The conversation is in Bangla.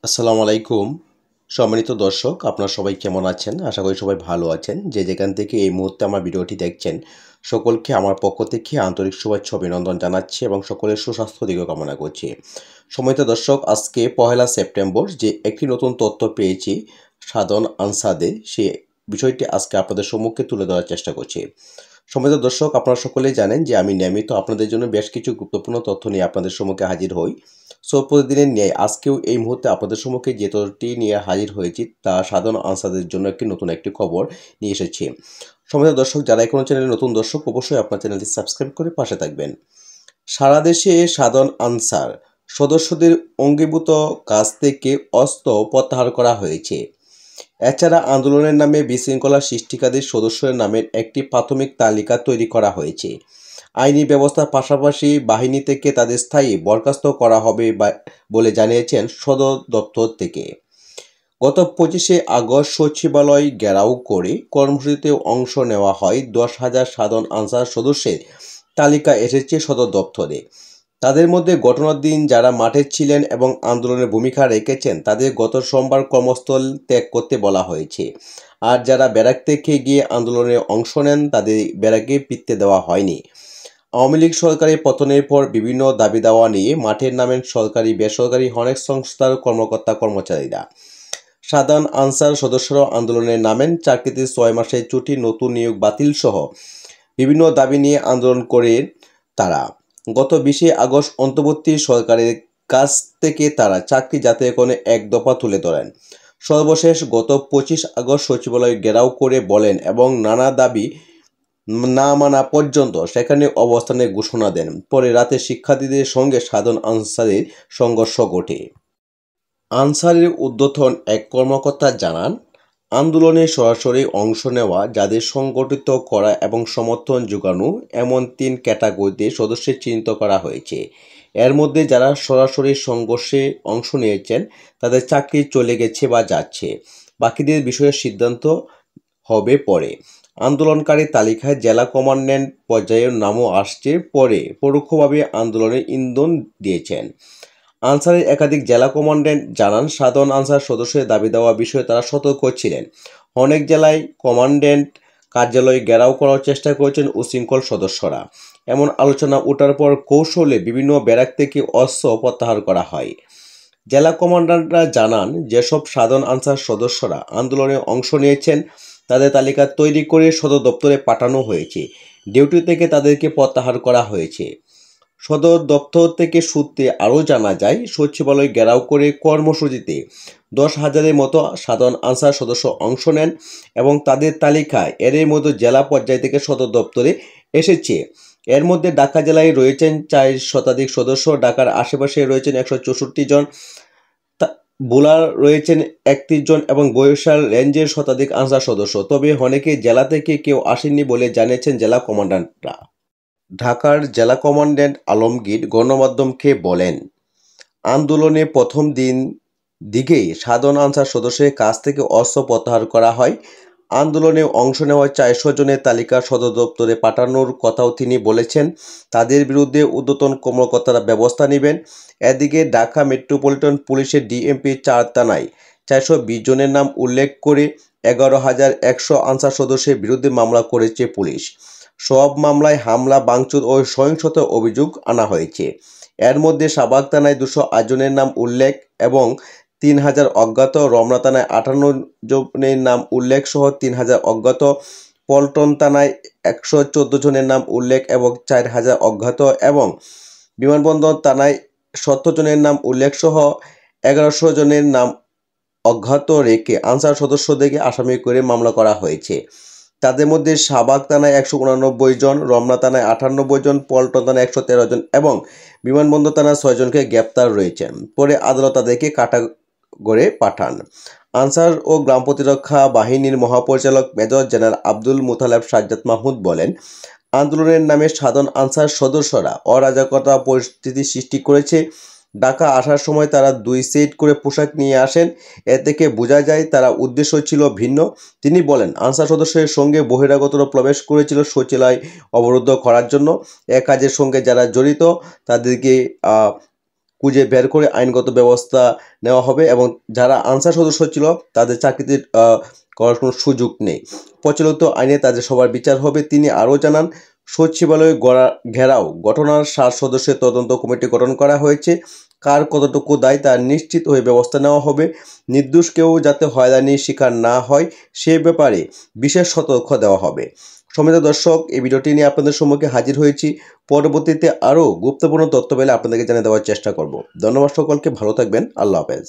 আসসালামু আলাইকুম। সম্মানিত দর্শক, আপনারা সবাই কেমন আছেন? আশা করি সবাই ভালো আছেন। যে যেখান থেকে এই মুহূর্তে আমার ভিডিওটি দেখছেন, সকলকে আমার পক্ষ থেকে আন্তরিক শুভেচ্ছা ও অভিনন্দন জানাচ্ছি এবং সকলের সুস্বাস্থ্য দিকেও কামনা করছি। সম্মানিত দর্শক, আজকে পহেলা সেপ্টেম্বর যে একটি নতুন তথ্য পেয়েছি সাধন আনসাদে, সে বিষয়টি আজকে আপনাদের সম্মুখে তুলে ধরার চেষ্টা করছি। সম্মানিত দর্শক, আপনারা সকলেই জানেন যে আমি নিয়মিত আপনাদের জন্য বেশ কিছু গুরুত্বপূর্ণ তথ্য নিয়ে আপনাদের সম্মুখে হাজির হই। সো প্রতিদিনের ন্যায় আজকেও এই মুহূর্তে আপনাদের সম্মুখে যে তথ্যটি নিয়ে হাজির হয়েছি তা সাধারণ আনসারদের জন্য নতুন একটি খবর নিয়ে এসেছি। সম্মানিত দর্শক, যারা এখনো চ্যানেলে নতুন দর্শক, অবশ্যই আপনার চ্যানেলটি সাবস্ক্রাইব করে পাশে থাকবেন। সারা দেশে সাধারণ আনসার সদস্যদের অঙ্গীভূত কাজ থেকে অস্ত্র প্রত্যাহার করা হয়েছে। এছাড়া আন্দোলনের নামে বিশৃঙ্খলা সৃষ্টিকারী সদস্যদের নামের একটি প্রাথমিক তালিকা তৈরি করা হয়েছে। আইনি ব্যবস্থার পাশাপাশি বাহিনী থেকে তাদের স্থায়ী বরখাস্ত করা হবে বলে জানিয়েছেন সদর দপ্তর থেকে। গত 25শে আগস্ট সচিবালয় ঘেরাও করে কর্মসূচিতে অংশ নেওয়া হয় 10,000 সাধারণ আনসার সদস্যের তালিকা এসেছে সদর দপ্তরে। তাদের মধ্যে ঘটনার দিন যারা মাঠে ছিলেন এবং আন্দোলনের ভূমিকা রেখেছেন তাদের গত সোমবার কর্মস্থল ত্যাগ করতে বলা হয়েছে। আর যারা ব্যারাক থেকে গিয়ে আন্দোলনে অংশ নেন তাদের ব্যারাকে ফিরতে দেওয়া হয়নি। আওয়ামী লীগ সরকারের পতনের পর বিভিন্ন দাবি দাওয়া নিয়ে মাঠে নামেন সরকারি বেসরকারি অনেক সংস্থার কর্মকর্তা কর্মচারীরা। সাধারণ আনসার সদস্যরাও আন্দোলনে নামেন। চাকরিতে 6 মাসের ছুটি, নতুন নিয়োগ বাতিল সহ বিভিন্ন দাবি নিয়ে আন্দোলন করেন তারা। গত 20শে আগস্ট অন্তর্বর্তী সরকারের কাছ থেকে তারা চাকরি যাচাইকরণে এক দফা তুলে ধরেন। সর্বশেষ গত 25 আগস্ট সচিবালয় ঘেরাও করে বলেন এবং নানা দাবি না মানা পর্যন্ত সেখানে অবস্থানের ঘোষণা দেন। পরে রাতে শিক্ষার্থীদের সঙ্গে সাধারণ আনসারের সংঘর্ষ ঘটে। আনসারের ঊর্ধ্বতন এক কর্মকর্তা জানান, আন্দোলনে সরাসরি অংশ নেওয়া, যাদের সংগঠিত করা এবং সমর্থন জোগানো এমন 3 ক্যাটাগরিতে সদস্যের চিহ্নিত করা হয়েছে। এর মধ্যে যারা সরাসরি সংঘর্ষে অংশ নিয়েছেন তাদের চাকরি চলে গেছে বা যাচ্ছে। বাকিদের বিষয়ে সিদ্ধান্ত হবে পরে। আন্দোলনকারী তালিকায় জেলা কমান্ড্যান্ট পর্যায়ের নামও আসছে। পরে পরোক্ষভাবে আন্দোলনের ইন্ধন দিয়েছেন। আনসারের একাধিক জেলা কমান্ড্যান্ট জানান, সাধারণ আনসার সদস্যদের দাবি দেওয়া বিষয়ে তারা সতর্ক ছিলেন। অনেক জেলায় কমান্ড্যান্ট কার্যালয় ঘেরাও করার চেষ্টা করেছেন উশৃঙ্খল সদস্যরা। এমন আলোচনা ওঠার পর কৌশলে বিভিন্ন ব্যারাক থেকে অস্ত্র প্রত্যাহার করা হয়। জেলা কমান্ডাররা জানান, যেসব সাধারণ আনসার সদস্যরা আন্দোলনে অংশ নিয়েছেন তাদের তালিকা তৈরি করে সদর দপ্তরে পাঠানো হয়েছে। ডিউটি থেকে তাদেরকে প্রত্যাহার করা হয়েছে। সদর দপ্তর থেকে সূত্রে আরও জানা যায়, সচিবালয় ঘেরাও করে কর্মসূচিতে 10,000-এর মতো সাধারণ আনসার সদস্য অংশ নেন এবং তাদের তালিকা এর মধ্যে জেলা পর্যায় থেকে সদর দপ্তরে এসেছে। এর মধ্যে ঢাকা জেলায় রয়েছেন 4 শতাধিক সদস্য, ঢাকার আশেপাশে রয়েছেন 164 জন, ভোলার রয়েছেন 31 জন এবং বরিশাল রেঞ্জের শতাধিক আনসার সদস্য। তবে অনেকে জেলা থেকে কেউ আসেননি বলে জানিয়েছেন জেলা কমান্ডান্টরা। ঢাকার জেলা কমান্ড্যান্ট আলমগীর গণমাধ্যমকে বলেন, আন্দোলনে প্রথম দিকেই সাধারণ আনসার সদস্যের কাছ থেকে অস্ত্র প্রত্যাহার করা হয়। আন্দোলনে অংশ নেওয়া 400 জনের তালিকা সদর দপ্তরে পাঠানোর কথাও তিনি বলেছেন। তাদের বিরুদ্ধে ঊর্ধ্বতন কর্মকর্তারা ব্যবস্থা নেবেন। এদিকে ঢাকা মেট্রোপলিটন পুলিশের ডিএমপি 4 থানায় 420 জনের নাম উল্লেখ করে 11,100 আনসার সদস্যের বিরুদ্ধে মামলা করেছে পুলিশ। সব মামলায় হামলা, ভাঙচুর ও সহিংসতার অভিযোগ আনা হয়েছে। এর মধ্যে শাহবাগ থানায় 208 জনের নাম উল্লেখ এবং 3,000 অজ্ঞাত, রমনা থানায় 58 জনের নাম উল্লেখ সহ 3,000 অজ্ঞাত, পল্টন থানায় 114 জনের নাম উল্লেখ এবং 4,000 অজ্ঞাত এবং বিমানবন্দর থানায় 70 জনের নাম উল্লেখ সহ 1100 জনের নাম অজ্ঞাত রেখে আনসার সদস্যদেরকে আসামি করে মামলা করা হয়েছে। তাদের মধ্যে শাহবাগ থানায় 189 জন, রমনা থানায় 98 জন, পল্টন থানায় 113 জন এবং বিমানবন্দর থানায় 6 জনকে গ্রেপ্তার রয়েছেন। পরে আদালত তাদেরকে কারাগারে পাঠান। আনসার ও গ্রাম প্রতিরক্ষা বাহিনীর মহাপরিচালক মেজর জেনারেল আব্দুল মুতালেব সাজ্জাদ মাহমুদ বলেন, আন্দোলনের নামে সাধারণ আনসার সদস্যরা অরাজকতা পরিস্থিতি সৃষ্টি করেছে। ঢাকা আসার সময় তারা 2 সেট করে পোশাক নিয়ে আসেন। এ থেকে বোঝা যায় তারা উদ্দেশ্য ছিল ভিন্ন। তিনি বলেন, আনসার সদস্যের সঙ্গে বহিরাগতরা প্রবেশ করেছিল সচিবালয় অবরুদ্ধ করার জন্য। এ কাজের সঙ্গে যারা জড়িত তাদেরকে খুঁজে বের করে আইনগত ব্যবস্থা নেওয়া হবে এবং যারা আনসার সদস্য ছিল তাদের চাকরিতে করার কোনো সুযোগ নেই। প্রচলিত আইনে তাদের সবার বিচার হবে। তিনি আরও জানান, সচিবালয় ঘেরাও ঘটনার 7 সদস্যের তদন্ত কমিটি গঠন করা হয়েছে। কার কতটুকু দায় তা নিশ্চিত হয়ে ব্যবস্থা নেওয়া হবে। নির্দোষ কেউ যাতে হয়রানির শিকার না হয় সে ব্যাপারে বিশেষ সতর্ক দেওয়া হবে। সম্মানিত দর্শক, এই ভিডিওটি নিয়ে আপনাদের সম্মুখে হাজির হয়েছি। পরবর্তীতে আরও গুরুত্বপূর্ণ তথ্য পেলে আপনাদেরকে জানিয়ে দেওয়ার চেষ্টা করব। ধন্যবাদ সকলকে, ভালো থাকবেন। আল্লাহ হাফেজ।